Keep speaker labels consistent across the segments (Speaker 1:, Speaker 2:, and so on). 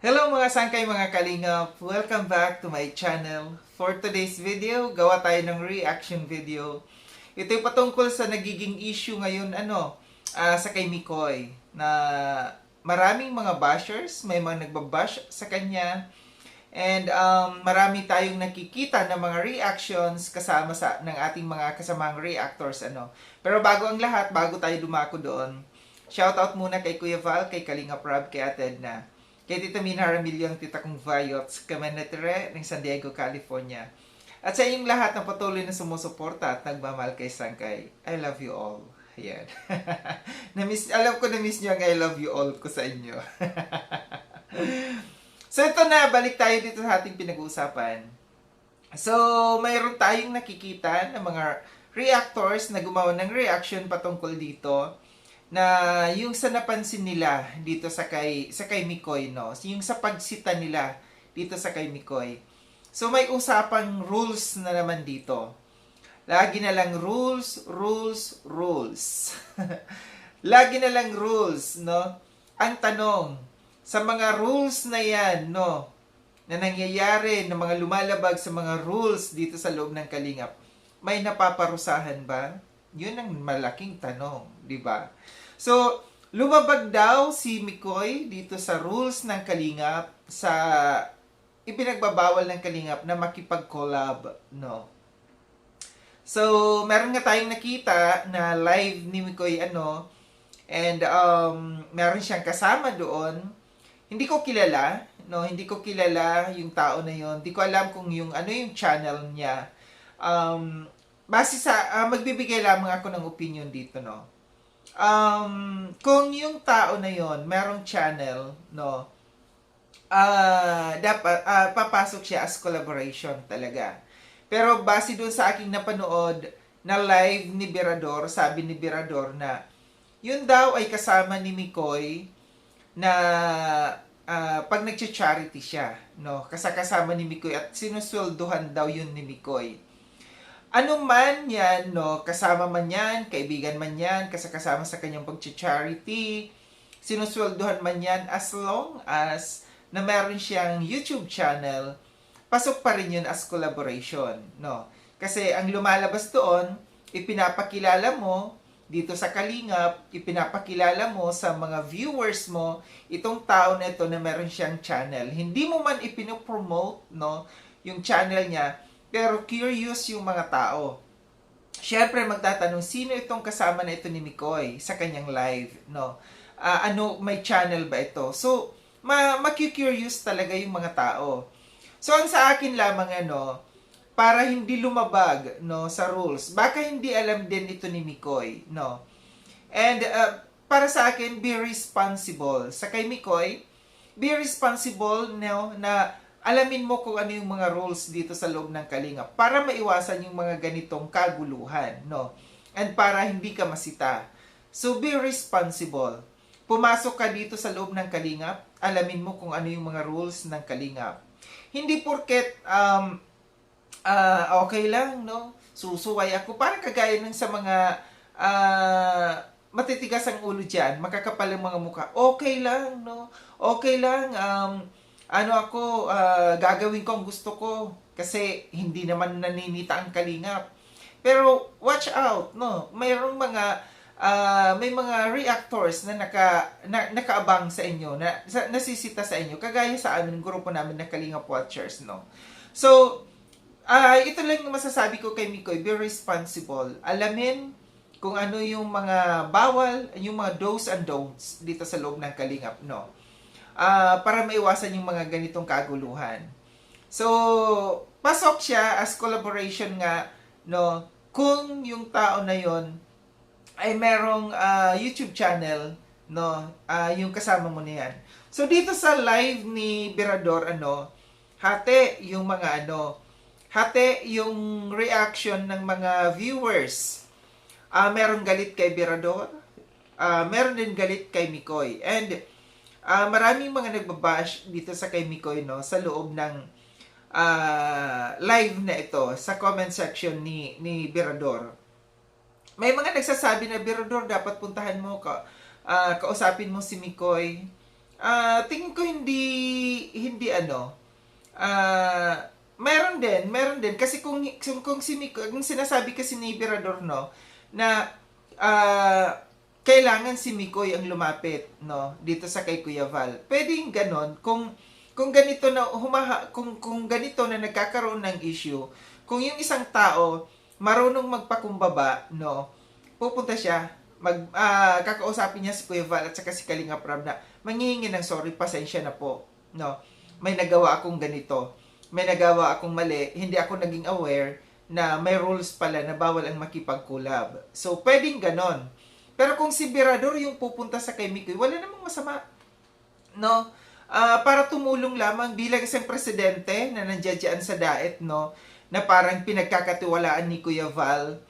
Speaker 1: Hello mga sangkay mga kalingap! Welcome back to my channel. For today's video, gawa tayo ng reaction video. Ito'y patungkol sa nagiging issue ngayon sa kay Mikoy. Na maraming mga bashers, may mga nagbabash sa kanya. And marami tayong nakikita ng mga reactions kasama ng ating mga kasamang reactors. Pero bago ang lahat, bago tayo dumako doon, shoutout muna kay Kuya Val, kay Kalingap Rob, kay Ate Edna. Kay Tita Mina Ramilio, ang tita kong Vayots, Kamanatire ng San Diego, California. At sa inyong lahat ng patuloy na sumusuporta at nagmamahal kay Sangkay, I love you all. Ayan. Alam ko na-miss nyo ang I love you all ko sa inyo. So ito na, balik tayo dito sa ating pinag-uusapan. So, mayroon tayong nakikita ng mga reactors na gumawa ng reaction patungkol dito na yung sa napansin nila dito sa kay Mikoy, no? Yung sa pagsita nila dito sa kay Mikoy. So may usapang rules na naman dito. Lagi na lang rules. Lagi na lang rules, no? Ang tanong, sa mga rules na yan, no, na nangyayari, na mga lumalabag sa mga rules dito sa loob ng Kalingap, may napaparusahan ba? Yun ang malaking tanong, di ba? So, lumabag daw si Mikoy dito sa rules ng Kalingap, sa ipinagbabawal ng Kalingap na makipag-collab, no? So, meron nga tayong nakita na live ni Mikoy, and meron siyang kasama doon. Hindi ko kilala, no? Hindi ko kilala yung tao na yon. Hindi ko alam kung yung yung channel niya. Base sa magbibigay lamang ako ng opinion dito, no. Kung yung tao na yon merong channel, no, dapat papasok siya as collaboration talaga. Pero base doon sa aking napanood na live ni Birador, sabi ni Birador na yun daw ay kasama ni Mikoy na pag nagcha-charity siya, no, kasama ni Mikoy at sinusweldohan daw yun ni Mikoy. Ano man yan, no, kasama man yan, kaibigan man yan, kasama sa kanyang pag-charity, sinusweldohan man yan, as long as na meron siyang YouTube channel, pasok pa rin yun as collaboration, no. Kasi ang lumalabas doon, ipinapakilala mo dito sa Kalingap, ipinapakilala mo sa mga viewers mo itong tao na ito na meron siyang channel. Hindi mo man ipinopromote, no, yung channel niya, pero curious yung mga tao. Siyempre magtatanong, sino itong kasama na ito ni Mikoy sa kanyang live, no? May channel ba ito? So, maku-curious talaga yung mga tao. So, ang sa akin lamang, para hindi lumabag, no, sa rules. Baka hindi alam din ito ni Mikoy, no? And para sa akin, be responsible. Sa kay Mikoy, be responsible, no, na alamin mo kung ano yung mga rules dito sa loob ng Kalingap para maiwasan yung mga ganitong kaguluhan, no? And para hindi ka masita. So, be responsible. Pumasok ka dito sa loob ng Kalingap, alamin mo kung ano yung mga rules ng Kalingap. Hindi porket okay lang, no? Susuway ako. Parang kagaya ng sa mga matitigas ang ulo dyan, makakapal ang mga mukha. Okay lang, no? Okay lang, gagawin ko ang gusto ko kasi hindi naman naninita ang Kalingap. Pero watch out, no? Mayroong may mga reactors na nakaabang sa inyo, nasisita sa inyo, kagaya sa amin, grupo namin na Kalingap Watchers, no? So, ito lang yung masasabi ko kay Mikoy, be responsible. Alamin kung ano yung mga bawal, yung mga do's and don'ts dito sa loob ng Kalingap, no? Para maiwasan yung mga ganitong kaguluhan. So, pasok siya as collaboration nga, no, kung yung tao na yon ay merong YouTube channel, no, yung kasama mo na yan. So, dito sa live ni Birador, hati yung reaction ng mga viewers. Meron galit kay Birador, meron din galit kay Mikoy. And maraming mga nagbabash dito sa kay Mikoy, no, sa loob ng live na ito, sa comment section ni Birador. May mga nagsasabi na, Birador, dapat puntahan mo, kausapin mo si Mikoy. Tingin ko hindi meron din kasi kung si Mikoy, kung sinasabi kasi ni Birador, no, na kailangan si Mikoy ang lumapit, no, dito sa kay Kuya Val. Pwedeng ganon kung ganito na kung ganito na nagkakaroon ng issue, kung yung isang tao marunong magpakumbaba, no, pupunta siya, kakausapin niya si Kuya Val at saka si Kalinga Prab na manghihingi ng sorry, pasensya na po, no, may nagawa akong ganito, may nagawa akong mali, hindi ako naging aware na may rules pala na bawal ang makipag-collab. So, pwedeng ganon. Pero kung si Birador yung pupunta sa kay Mikoy, wala namang masama, no, para tumulong lamang bilang isang presidente na nandiyan sa daet, no, na parang pinagkakatiwalaan ni Kuya Val.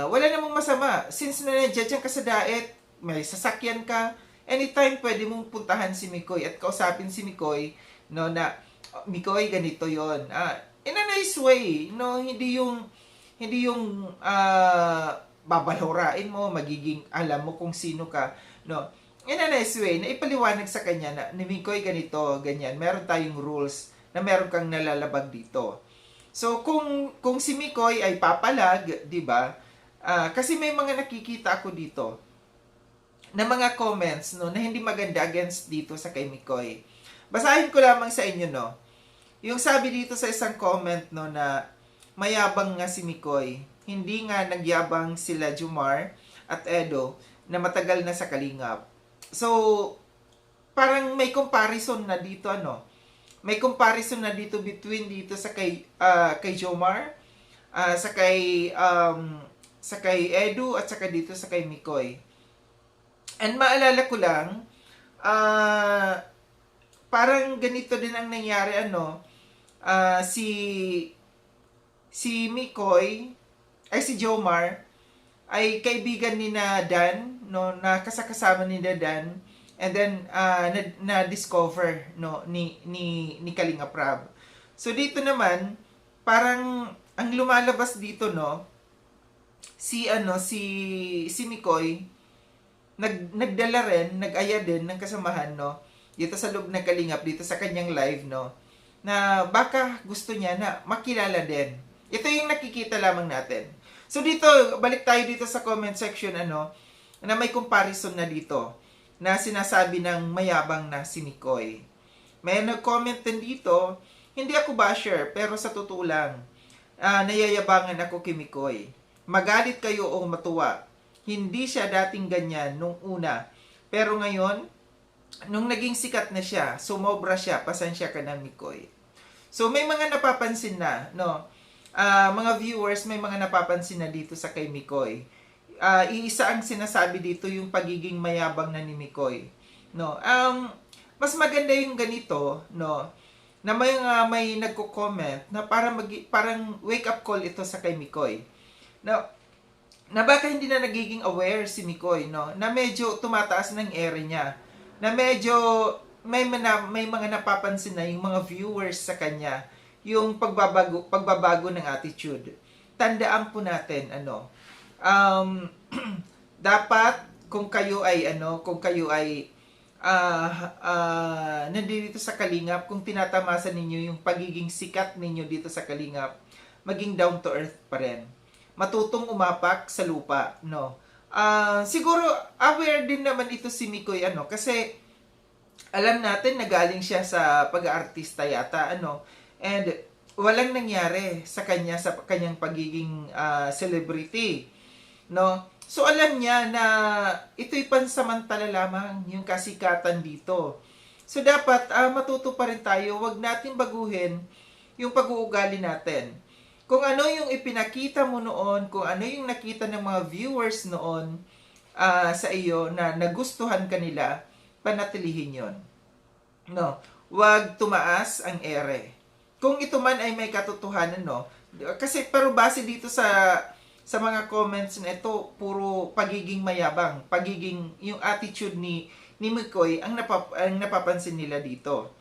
Speaker 1: Wala namang masama. Since na nandiyan ka sa daet, may sasakyan ka, anytime pwede mong puntahan si Mikoy at kausapin si Mikoy, no, na Mikoy, ganito yon. In a nice way, no, hindi yung babalhorain mo, magiging alam mo kung sino ka, no. In a nice way, na ipaliwanag sa kanya na ni Mikoy ganito, ganyan. Meron tayong rules na meron kang nalalabag dito. So, kung si Mikoy ay papalag, di ba? Kasi may mga nakikita ako dito na mga comments, no, na hindi maganda against dito sa kay Mikoy. Basahin ko lamang sa inyo, no. Yung sabi dito sa isang comment, no, na mayabang nga si Mikoy. Hindi nga nagyabang sila Jomar at Edo na matagal na sa Kalingap. So, parang may comparison na dito, ano. May comparison na dito between dito sa kay Jomar, sa kay Edu at saka dito sa kay Mikoy. And maalala ko lang, parang ganito din ang nangyari, ano, si Mikoy ay si Jomar ay kaibigan ni na Dan, no, na kasama ni Dan. And then na-discover, no, ni Kalinga Prab. So dito naman parang ang lumalabas dito, no, si Mikoy nagdala rin, nag-aya din ng kasamahan, no, dito sa loob ng Kalingap, dito sa kanyang live, no, na baka gusto niya na makilala din. Ito yung nakikita lamang natin. So dito, balik tayo dito sa comment section, ano, na may comparison na dito na sinasabi ng mayabang na si Mikoy. May nag-comment din dito, hindi ako basher, pero sa totoo lang, nayayabangan ako kay Mikoy. Magalit kayo o matuwa. Hindi siya dating ganyan nung una. Pero ngayon, nung naging sikat na siya, sumobra siya, pasensya ka na, Mikoy. So may mga napapansin na, no? Mga viewers, may mga napapansin na dito sa kay Mikoy. Iisa ang sinasabi dito yung pagiging mayabang na ni Mikoy, no. Mas maganda yung ganito, no, na may nagko-comment na parang wake up call ito sa kay Mikoy. Na baka hindi na nagiging aware si Mikoy, no, na medyo tumataas ng ere niya. Na medyo may mga napapansin na yung mga viewers sa kanya, yung pagbabago ng attitude. Tandaan po natin, ano, dapat kung kayo ay nandito sa Kalingap, kung tinatamasan ninyo yung pagiging sikat ninyo dito sa Kalingap, maging down to earth pa rin. Matutong umapak sa lupa, no. Siguro aware din naman ito si Mikoy, ano, kasi alam natin na galing siya sa pag-aartista yata, ano, and walang nangyari sa kanyang pagiging celebrity, no? So alam niya na ito'y pansamantala lamang yung kasikatan dito. So dapat matuto pa rin tayo, wag natin baguhin yung pag-uugali natin. Kung ano yung ipinakita mo noon, kung ano yung nakita ng mga viewers noon sa iyo na nagustuhan kanila, panatilihin yon. No, wag tumaas ang ere. Kung ito man ay may katotohanan, no? Kasi pero base dito sa mga comments na ito, puro pagiging mayabang, pagiging yung attitude ni Mikoy ang napapansin nila dito.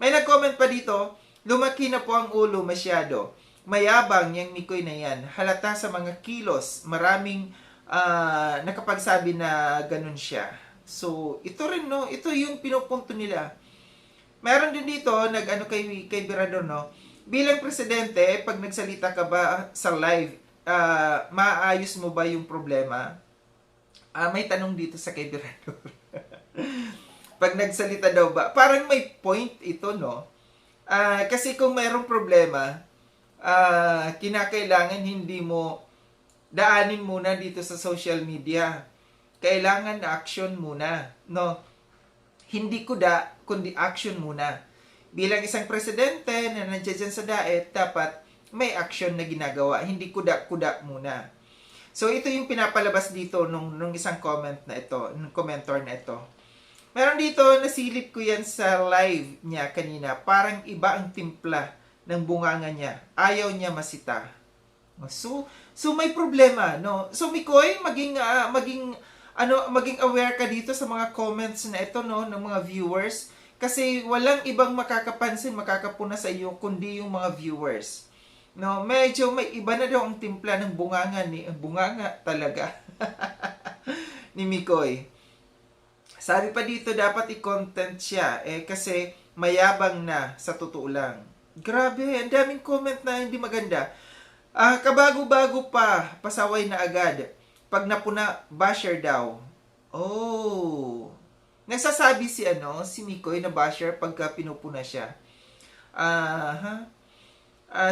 Speaker 1: May nag-comment pa dito, lumaki na po ang ulo masyado. Mayabang yung Mikoy na yan. Halata sa mga kilos, maraming nakapagsabi na ganun siya. So, ito rin, no? Ito yung pinupunto nila. Meron din dito, nag-ano kay Virador, no? Bilang presidente, pag nagsalita ka ba sa live, maayos mo ba yung problema? May tanong dito sa kay Virador. Pag nagsalita daw ba, parang may point ito, no? Kasi kung mayroong problema, kinakailangan hindi mo daanin muna dito sa social media. Kailangan action muna, no? Hindi kuda, kundi action muna. Bilang isang presidente na nandiyan dyan sa daet, dapat may action na ginagawa. Hindi kuda-kuda muna. So, ito yung pinapalabas dito nung isang comment na ito, nung commentor na ito. Meron dito, nasilip ko yan sa live niya kanina. Parang iba ang timpla ng bunganga niya. Ayaw niya masita. So may problema, no? So, Mikoy, maging aware ka dito sa mga comments na ito, no, ng mga viewers. Kasi walang ibang makakapansin, makakapuna sa iyo, kundi yung mga viewers. No, medyo may iba na daw ang timpla ng bunganga talaga ni Mikoy. Sabi pa dito, dapat i-content siya, kasi mayabang na sa totoo lang. Grabe, ang daming comment na hindi maganda. Kabago-bago pa, pasaway na agad. Pag napuna, basher daw. Oh. Nagsasabi si Mikoy na basher pagka pinupuna siya.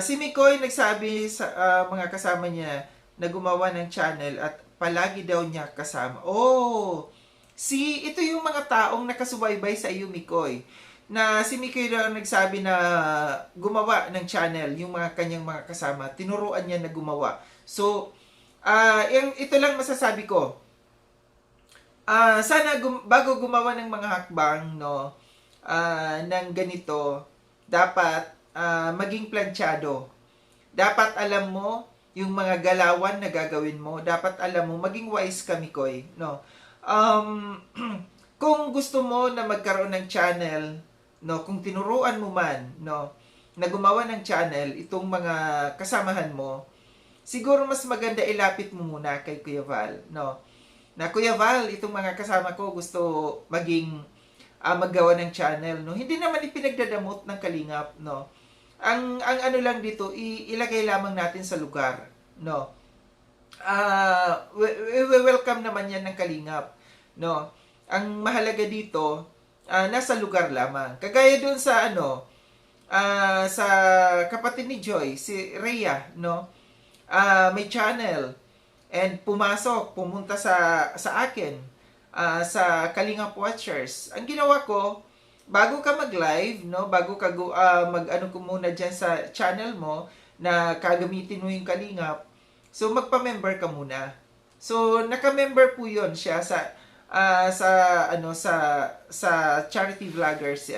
Speaker 1: Si Mikoy nagsabi sa mga kasama niya na gumawa ng channel at palagi daw niya kasama. Oh. Ito yung mga taong nakasubaybay sa iyo, Mikoy. Na si Mikoy daw nagsabi na gumawa ng channel, yung mga kanyang mga kasama. Tinuruan niya na gumawa. So, ito lang masasabi ko. Sana bago gumawa ng mga hakbang, no, ng ganito, dapat maging planchado. Dapat alam mo yung mga galawan na gagawin mo. Dapat alam mo, maging wise ka, Mikoy, no. Kung gusto mo na magkaroon ng channel, no, kung tinuruan mo man, no, na gumawa ng channel itong mga kasamahan mo, siguro mas maganda ilapit mo muna kay Kuya Val, no. Na Kuya Val, itong mga kasama ko gusto maging maggawa ng channel, no. Hindi naman ipinagdadamot ng kalingap, no. Ang ano lang dito, ilagay lamang natin sa lugar, no. We welcome naman yan ng kalingap, no. Ang mahalaga dito, nasa lugar lamang. Kagaya doon sa sa kapatid ni Joy, si Rhea, no. May channel and pumunta sa akin, sa Kalingap Watchers. Ang ginawa ko, bago ka mag-live, no, bago ka mag-ano ko muna diyan sa channel mo na kagamitin mo yung Kalingap, so magpa-member ka muna. So naka-member po 'yon siya sa charity vlogger si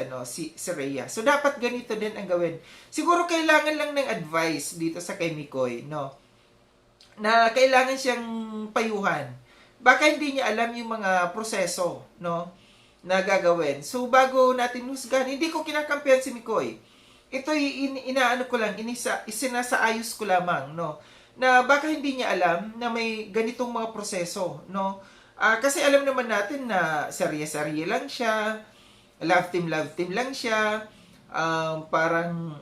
Speaker 1: Rhea. So dapat ganito din ang gawin. Siguro kailangan lang ng advice dito sa kay Mikoy, no. Na kailangan siyang payuhan. Baka hindi niya alam yung mga proseso, no, na gagawin. So bago natin husgan, hindi ko kinakampihan si Mikoy. Ito inaano ko lang, isinasaayos ko lamang, no. Na baka hindi niya alam na may ganitong mga proseso, no. Kasi alam naman natin na serye-serye lang siya, love team lang siya, parang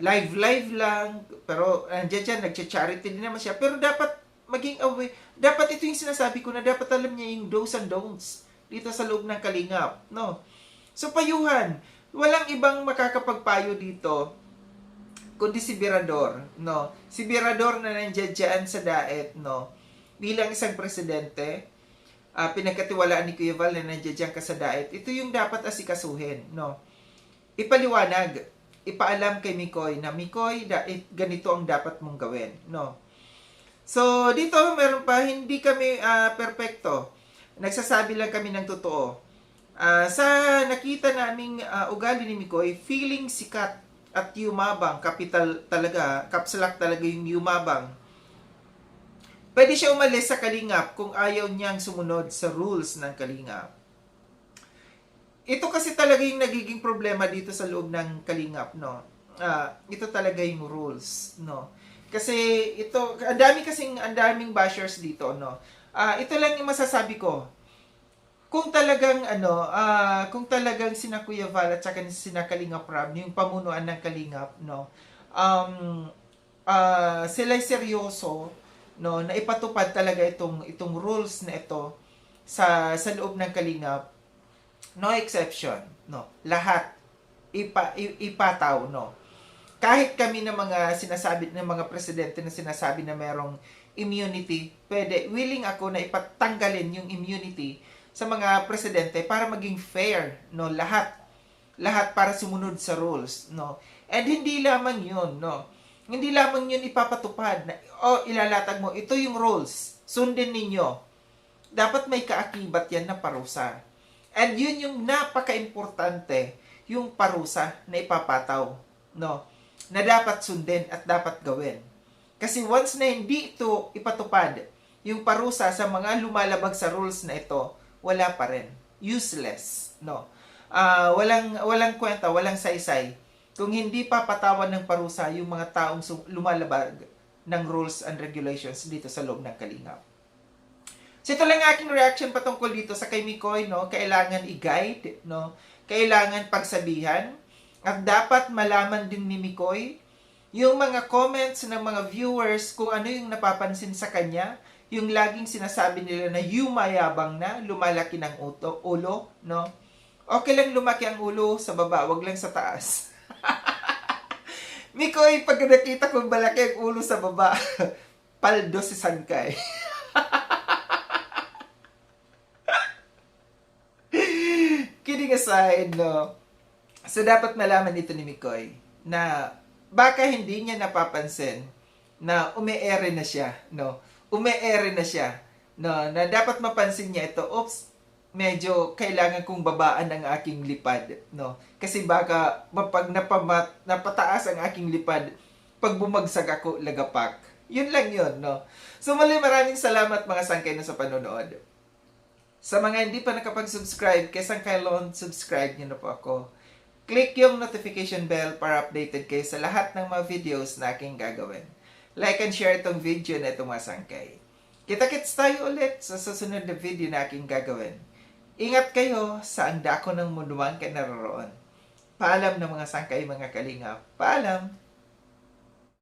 Speaker 1: live lang, pero dyan, nagcha-charity din naman siya. Pero dapat maging aware, dapat ito yung sinasabi ko na dapat alam niya yung do's and don'ts dito sa loob ng Kalingap, no. So payuhan, walang ibang makakapagpayo dito kundi si Virador, no. Si Virador na nandiyan dyan sa daet, no, bilang isang presidente, pinagkatiwalaan ni Kuya Val na nandiyan ka sa daet, ito yung dapat asikasuhin, no. Ipaliwanag, ipaalam kay Mikoy na Mikoy, ganito ang dapat mong gawin, no. So, dito meron pa, hindi kami perpekto. Nagsasabi lang kami ng totoo. Sa nakita naming ugali ni Mikoy, feeling sikat at yumabang, kapital talaga, kapsalak talaga yung yumabang. Pwede siya umalis sa Kalingap kung ayaw niyang sumunod sa rules ng Kalingap. Ito kasi talaga yung nagiging problema dito sa loob ng Kalingap, no. Ito talaga yung rules, no. Kasi ito, ang daming bashers dito, no. Ito lang yung masasabi ko. kung talagang kung talagang sina Kuya Val at saka sina Kalingap Rab, yung pamunuan ng Kalingap, no, um, sila'y seryoso, no, na ipatupad talaga itong rules na ito sa loob ng Kalingap, no exception, no, lahat ipataw, no. Kahit kami ng mga sinasabi ng mga presidente na sinasabi na merong immunity, willing ako na ipatanggalin yung immunity sa mga presidente para maging fair, no, lahat para sumunod sa rules, no. And hindi lamang yun, no. Hindi lamang yun ipapatupad na ilalatag mo, ito yung rules, sundin ninyo. Dapat may kaakibat yan na parusa. And yun yung napaka-importante, yung parusa na ipapataw, no, na dapat sundin at dapat gawin. Kasi once na hindi ito ipatupad, yung parusa sa mga lumalabag sa rules na ito, wala pa rin. Useless, no. Walang kwenta, walang saysay. Kung hindi papatawan ng parusa yung mga taong lumalabag ng rules and regulations dito sa loob ng Kalingap. So ito lang aking reaction patungkol dito sa kay Mikoy, no. Kailangan i-guide, no. Kailangan pagsabihan. At dapat malaman din ni Mikoy yung mga comments ng mga viewers kung ano yung napapansin sa kanya, yung laging sinasabi nila na yumayabang na, lumalaki ng ulo, no? Okay lang lumaki ang ulo sa baba, wag lang sa taas. Mikoy, pag nakita kong malaki ang ulo sa baba, paldo si Sangkay. Kidding aside, no? So, dapat malaman dito ni Mikoy na baka hindi niya napapansin na ume-ere na siya, no? Ume-ere na siya, no? Na dapat mapansin niya ito, oops, medyo kailangan kong babaan ang aking lipad, no? Kasi baka pag napataas ang aking lipad, pag bumagsak ako, lagapak. Yun lang yun, no? So, maraming salamat mga sangkay na sa panonood. Sa mga hindi pa nakapag-subscribe, kay Sangkay Lon, subscribe niyo na po ako. Click yung notification bell para updated kayo sa lahat ng mga videos na aking gagawin. Like and share itong video na itong mga sangkay. Kita-kits tayo ulit sa susunod na video na aking gagawin. Ingat kayo sa ang dako ng munduang kayo naroroon. Paalam ng mga sangkay, mga kalingap. Paalam!